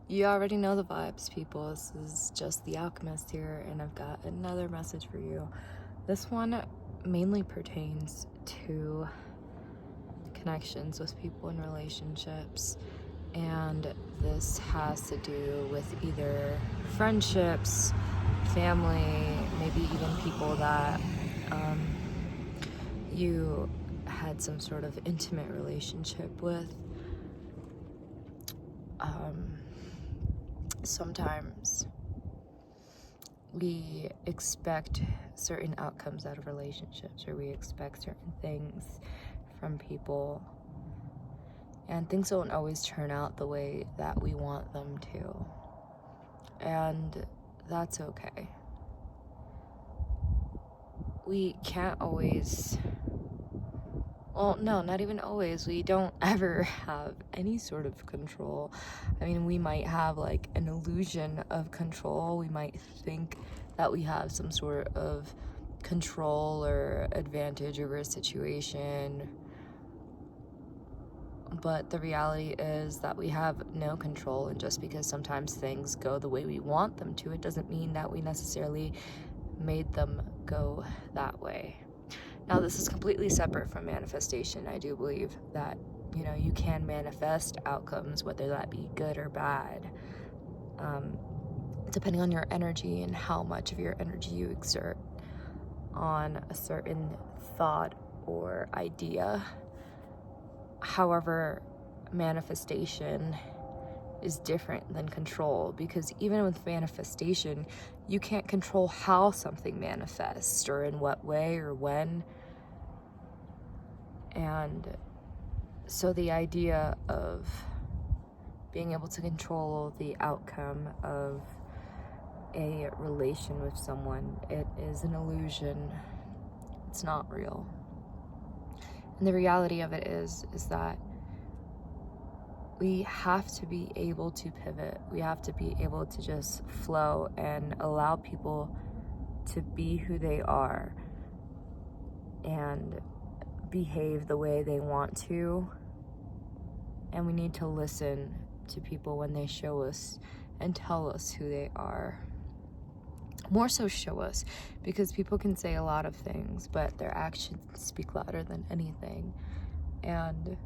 You already know the vibes, people. This is just the alchemist here, and I've got another message for you. This one mainly pertains to connections with people in relationships, and this has to do with either friendships, family, maybe even people that you had some sort of intimate relationship with. Sometimes we expect certain outcomes out of relationships, or we expect certain things from people, and things don't always turn out the way that we want them to, and that's okay. We can't always, well, no, not even always. We don't ever have any sort of control. I mean, we might have like an illusion of control. We might think that we have some sort of control or advantage over a situation. But the reality is that we have no control, and just because sometimes things go the way we want them to, it doesn't mean that we necessarily made them go that way. Now, this is completely separate from manifestation. I do believe that, you can manifest outcomes, whether that be good or bad, depending on your energy and how much of your energy you exert on a certain thought or idea. However, manifestation is different than control, because even with manifestation, you can't control how something manifests or in what way or when. And so the idea of being able to control the outcome of a relation with someone, it is an illusion. It's not real. And the reality of it is that we have to be able to pivot. We have to be able to just flow and allow people to be who they are and behave the way they want to. And we need to listen to people when they show us and tell us who they are. More so show us, because people can say a lot of things, but their actions speak louder than anything. And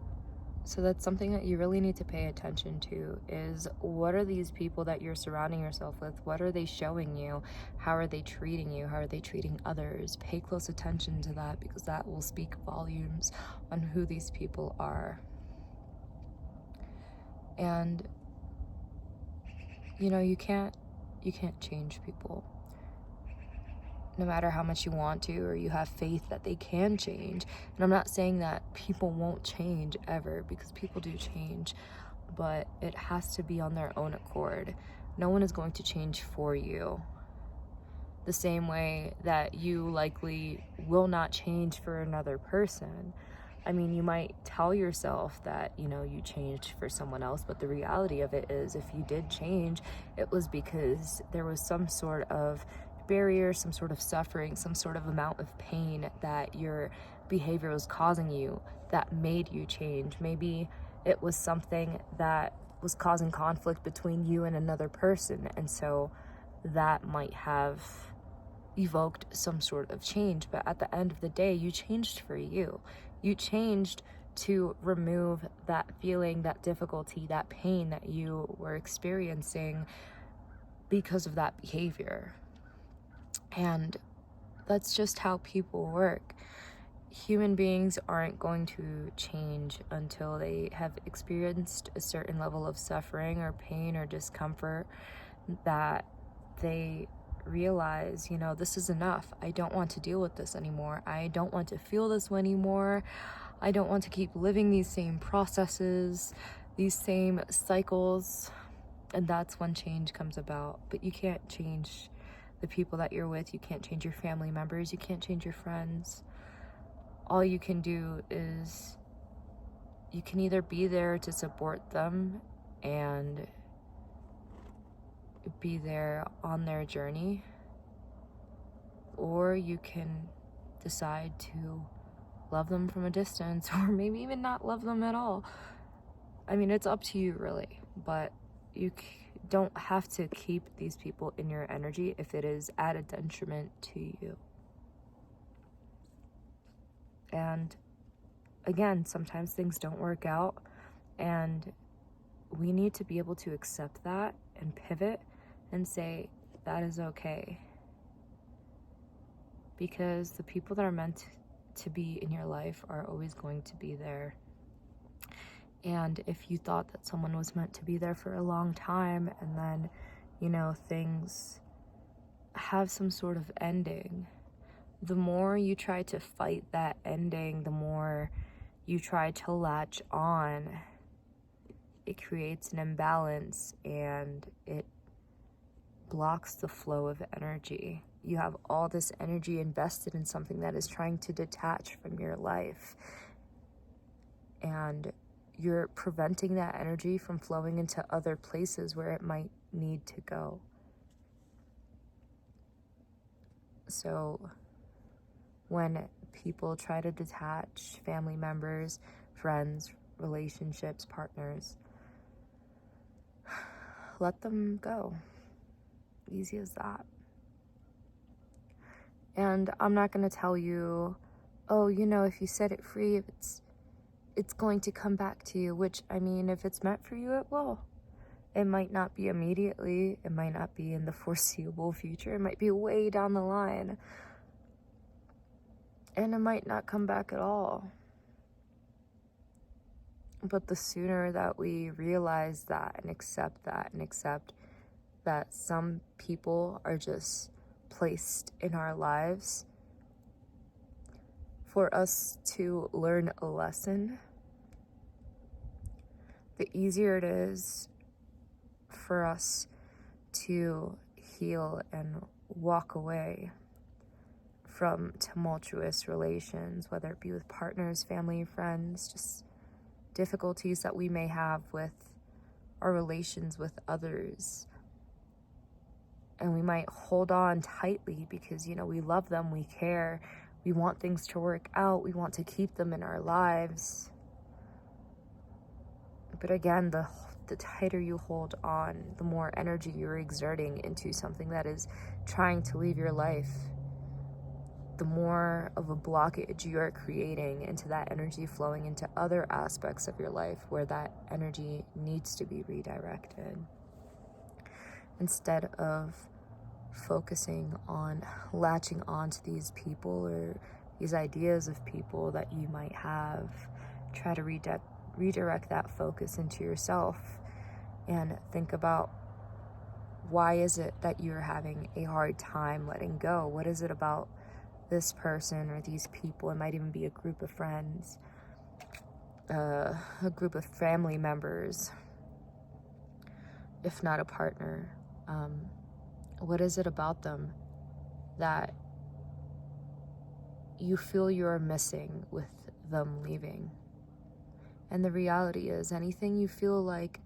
so that's something that you really need to pay attention to, is what are these people that you're surrounding yourself with? What are they showing you? How are they treating you? How are they treating others? Pay close attention to that, because that will speak volumes on who these people are. And you can't change people, no matter how much you want to, or you have faith that they can change. And I'm not saying that people won't change ever, because people do change, but it has to be on their own accord. No one is going to change for you, the same way that you likely will not change for another person. I mean, you might tell yourself that, you changed for someone else, but the reality of it is, if you did change, it was because there was some sort of barrier, some sort of suffering, some sort of amount of pain that your behavior was causing you that made you change. Maybe it was something that was causing conflict between you and another person, and so that might have evoked some sort of change. But at the end of the day, you changed for you. You changed to remove that feeling, that difficulty, that pain that you were experiencing because of that behavior. And that's just how people work. Human beings aren't going to change until they have experienced a certain level of suffering or pain or discomfort, that they realize, this is enough. I don't want to deal with this anymore. I don't want to feel this way anymore. I don't want to keep living these same processes, these same cycles. And that's when change comes about. But you can't change the people that you're with. You can't change your family members. You can't change your friends. All you can do is you can either be there to support them and be there on their journey, or you can decide to love them from a distance, or maybe even not love them at all. I mean, it's up to you, really. But You don't have to keep these people in your energy if it is at a detriment to you. And again, sometimes things don't work out, and we need to be able to accept that and pivot and say, that is okay. Because the people that are meant to be in your life are always going to be there. And if you thought that someone was meant to be there for a long time, and then, things have some sort of ending, the more you try to fight that ending, the more you try to latch on, it creates an imbalance and it blocks the flow of energy. You have all this energy invested in something that is trying to detach from your life, and you're preventing that energy from flowing into other places where it might need to go. So when people try to detach family members, friends, relationships, partners, let them go. Easy as that. And I'm not going to tell you, oh, if you set it free, it's going to come back to you, which, if it's meant for you, it will. It might not be immediately. It might not be in the foreseeable future. It might be way down the line. And it might not come back at all. But the sooner that we realize that and accept that some people are just placed in our lives for us to learn a lesson, the easier it is for us to heal and walk away from tumultuous relations, whether it be with partners, family, friends, just difficulties that we may have with our relations with others. And we might hold on tightly because, we love them, we care, we want things to work out, we want to keep them in our lives. But again, the tighter you hold on, the more energy you're exerting into something that is trying to leave your life, the more of a blockage you are creating into that energy flowing into other aspects of your life where that energy needs to be redirected. Instead of focusing on latching onto these people or these ideas of people that you might have, try to redirect that focus into yourself and think about, why is it that you're having a hard time letting go? What is it about this person or these people? It might even be a group of friends, a group of family members, if not a partner. What is it about them that you feel you're missing with them leaving? And the reality is, anything you feel like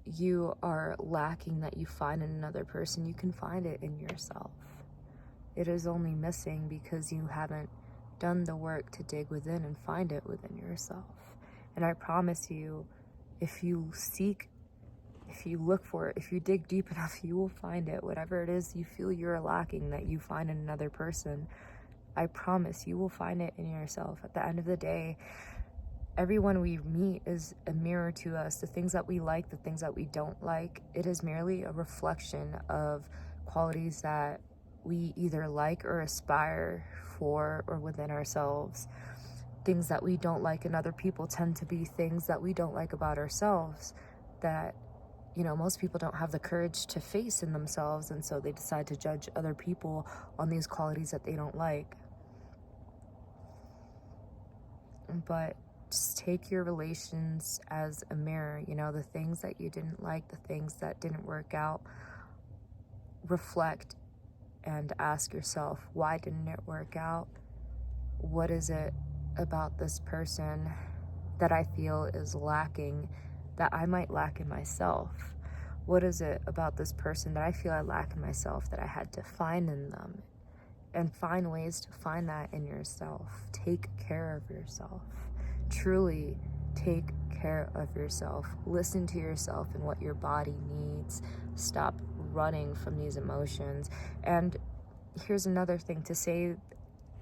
you are lacking that you find in another person, you can find it in yourself. It is only missing because you haven't done the work to dig within and find it within yourself. And I promise you, if you seek, if you look for it, if you dig deep enough, you will find it. Whatever it is you feel you're lacking that you find in another person, I promise you will find it in yourself. At the end of the day, everyone we meet is a mirror to us. The things that we like, the things that we don't like, it is merely a reflection of qualities that we either like or aspire for or within ourselves. Things that we don't like in other people tend to be things that we don't like about ourselves that, most people don't have the courage to face in themselves, and so they decide to judge other people on these qualities that they don't like. But just take your relations as a mirror, the things that you didn't like, the things that didn't work out, reflect and ask yourself, why didn't it work out? What is it about this person that I feel is lacking that I might lack in myself? What is it about this person that I feel I lack in myself that I had to find in them? And find ways to find that in yourself. Take care of yourself. Truly take care of yourself. Listen to yourself and what your body needs. Stop running from these emotions. And here's another thing to say: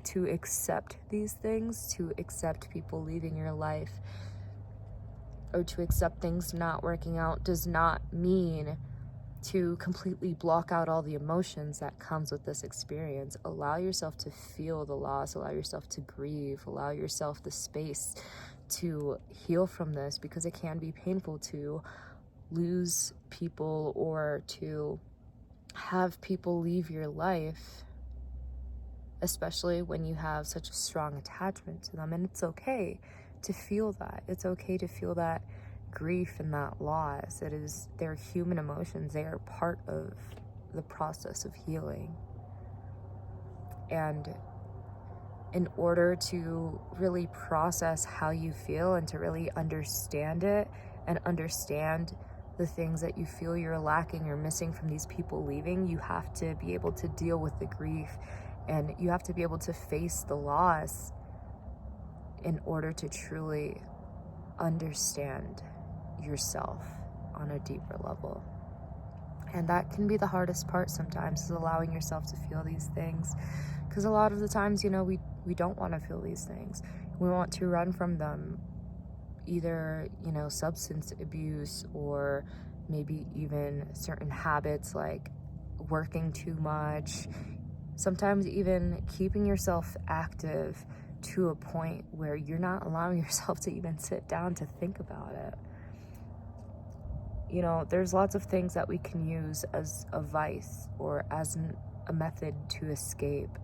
to accept these things, to accept people leaving your life, or to accept things not working out, does not mean to completely block out all the emotions that comes with this experience. Allow yourself to feel the loss, allow yourself to grieve, allow yourself the space to heal from this, because it can be painful to lose people or to have people leave your life, especially when you have such a strong attachment to them. And it's okay to feel that. It's okay to feel that grief and that loss. They're human emotions. They are part of the process of healing. And in order to really process how you feel and to really understand it and understand the things that you feel you're lacking or missing from these people leaving, you have to be able to deal with the grief, and you have to be able to face the loss in order to truly understand yourself on a deeper level. And that can be the hardest part sometimes, is allowing yourself to feel these things, because a lot of the times, we don't want to feel these things. We want to run from them, either substance abuse, or maybe even certain habits like working too much, sometimes even keeping yourself active to a point where you're not allowing yourself to even sit down to think about it. There's lots of things that we can use as a vice or as a method to escape.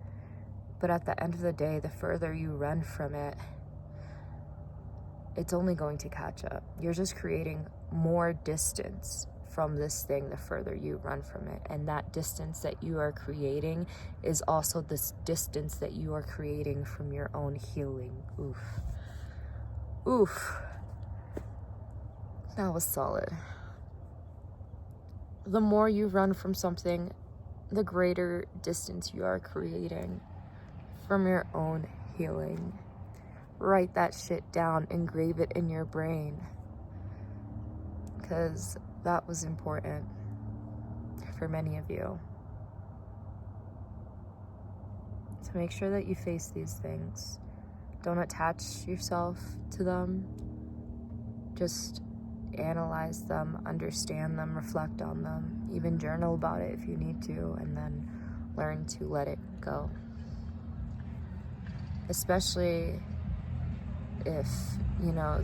But at the end of the day, the further you run from it, it's only going to catch up. You're just creating more distance from this thing the further you run from it. And that distance that you are creating is also this distance that you are creating from your own healing. Oof. That was solid. The more you run from something, the greater distance you are creating from your own healing. Write that shit down, engrave it in your brain, because that was important for many of you. So make sure that you face these things. Don't attach yourself to them. Just analyze them, understand them, reflect on them, even journal about it if you need to, and then learn to let it go. Especially if,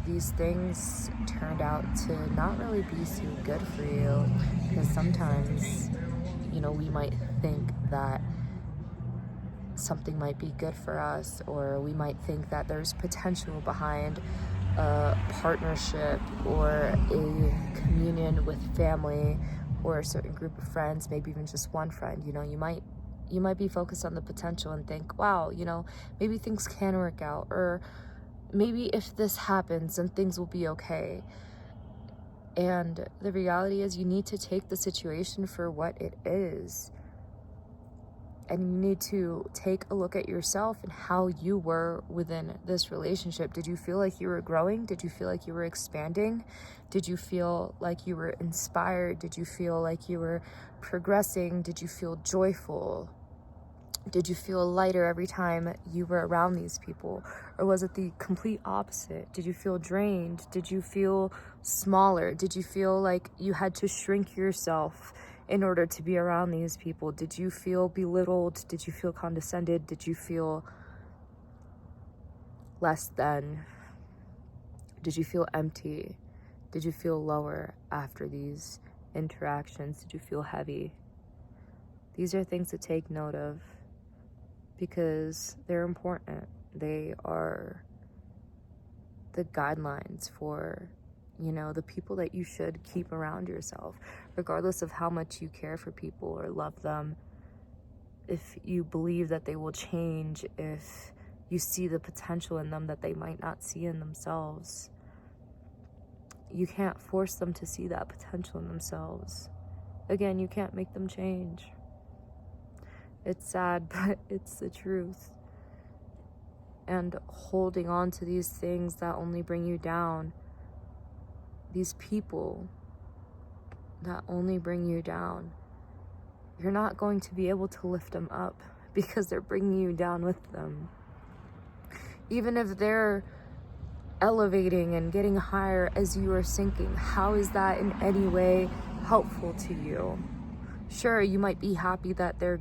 these things turned out to not really be so good for you, because sometimes, we might think that something might be good for us, or we might think that there's potential behind a partnership or a communion with family or a certain group of friends, maybe even just one friend. You might be focused on the potential and think, wow, maybe things can work out, or maybe if this happens, then things will be okay. And the reality is, you need to take the situation for what it is. And you need to take a look at yourself and how you were within this relationship. Did you feel like you were growing? Did you feel like you were expanding? Did you feel like you were inspired? Did you feel like you were progressing? Did you feel joyful? Did you feel lighter every time you were around these people? Or was it the complete opposite? Did you feel drained? Did you feel smaller? Did you feel like you had to shrink yourself in order to be around these people? Did you feel belittled? Did you feel condescended? Did you feel less than? Did you feel empty? Did you feel lower after these interactions? Did you feel heavy? These are things to take note of, because they're important. They are the guidelines for, the people that you should keep around yourself, regardless of how much you care for people or love them. If you believe that they will change, if you see the potential in them that they might not see in themselves, you can't force them to see that potential in themselves. Again, you can't make them change. It's sad, but it's the truth. and holding on to these things that only bring you down, these people that only bring you down, you're not going to be able to lift them up because they're bringing you down with them. Even if they're elevating and getting higher as you are sinking, how is that in any way helpful to you? Sure, you might be happy that they're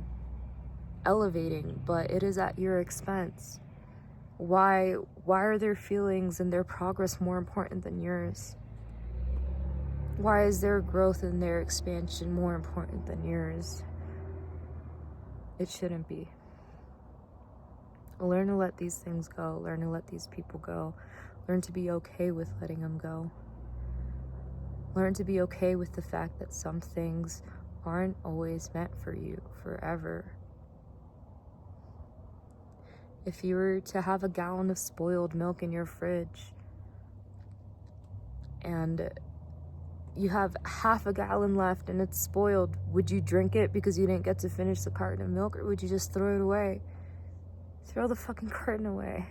elevating, but it is at your expense. Why are their feelings and their progress more important than yours? Why is their growth and their expansion more important than yours? It shouldn't be. Learn to let these things go. Learn to let these people go. Learn to be okay with letting them go. Learn to be okay with the fact that some things aren't always meant for you forever. If you were to have a gallon of spoiled milk in your fridge and you have half a gallon left and it's spoiled, would you drink it because you didn't get to finish the carton of milk, or would you just throw it away? Throw the fucking carton away.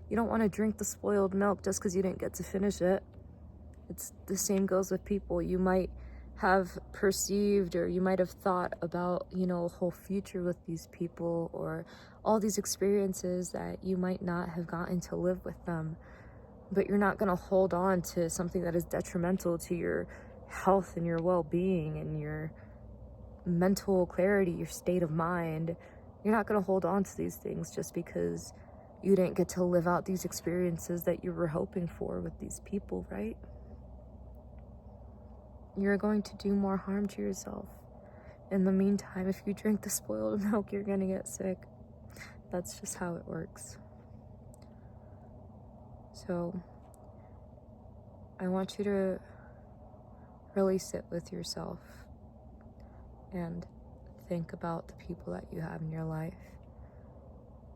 You don't want to drink the spoiled milk just because you didn't get to finish it. It's the same goes with people. You might have perceived, or you might have thought about, a whole future with these people, or all these experiences that you might not have gotten to live with them. But you're not going to hold on to something that is detrimental to your health and your well-being and your mental clarity, your state of mind. You're not going to hold on to these things just because you didn't get to live out these experiences that you were hoping for with these people, right? You're going to do more harm to yourself. In the meantime, if you drink the spoiled milk, you're going to get sick. That's just how it works. So I want you to really sit with yourself and think about the people that you have in your life,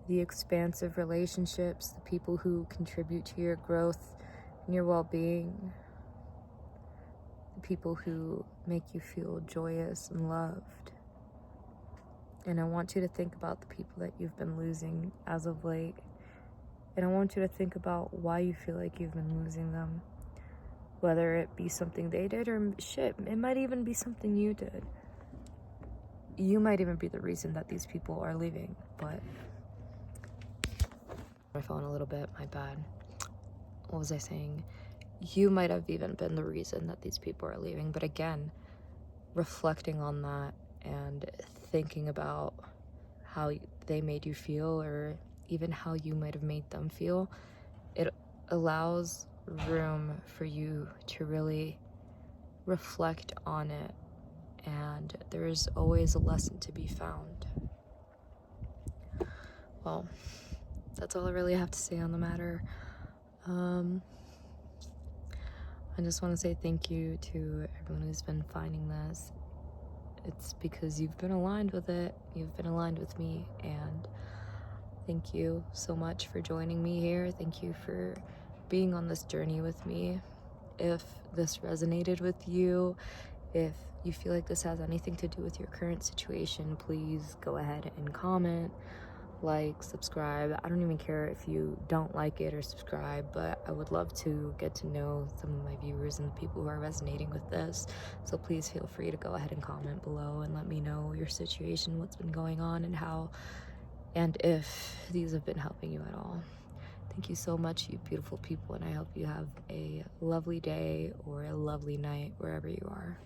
the expansive relationships, the people who contribute to your growth and your well-being, the people who make you feel joyous and loved. And I want you to think about the people that you've been losing as of late. And I want you to think about why you feel like you've been losing them. Whether it be something they did, or shit, it might even be something you did. You might even be the reason that these people are leaving, but... My phone a little bit, my bad. What was I saying? You might have even been the reason that these people are leaving, but again, reflecting on that and thinking about how they made you feel, or even how you might have made them feel, it allows room for you to really reflect on it, and there is always a lesson to be found. Well, that's all I really have to say on the matter. I just want to say thank you to everyone who's been finding this. It's because you've been aligned with it, you've been aligned with me, and thank you so much for joining me here. Thank you for being on this journey with me. If this resonated with you, if you feel like this has anything to do with your current situation, please go ahead and comment, like, subscribe. I don't even care if you don't like it or subscribe, but I would love to get to know some of my viewers and the people who are resonating with this. So please feel free to go ahead and comment below and let me know your situation, what's been going on, and how, and if these have been helping you at all. Thank you so much, you beautiful people, and I hope you have a lovely day or a lovely night wherever you are.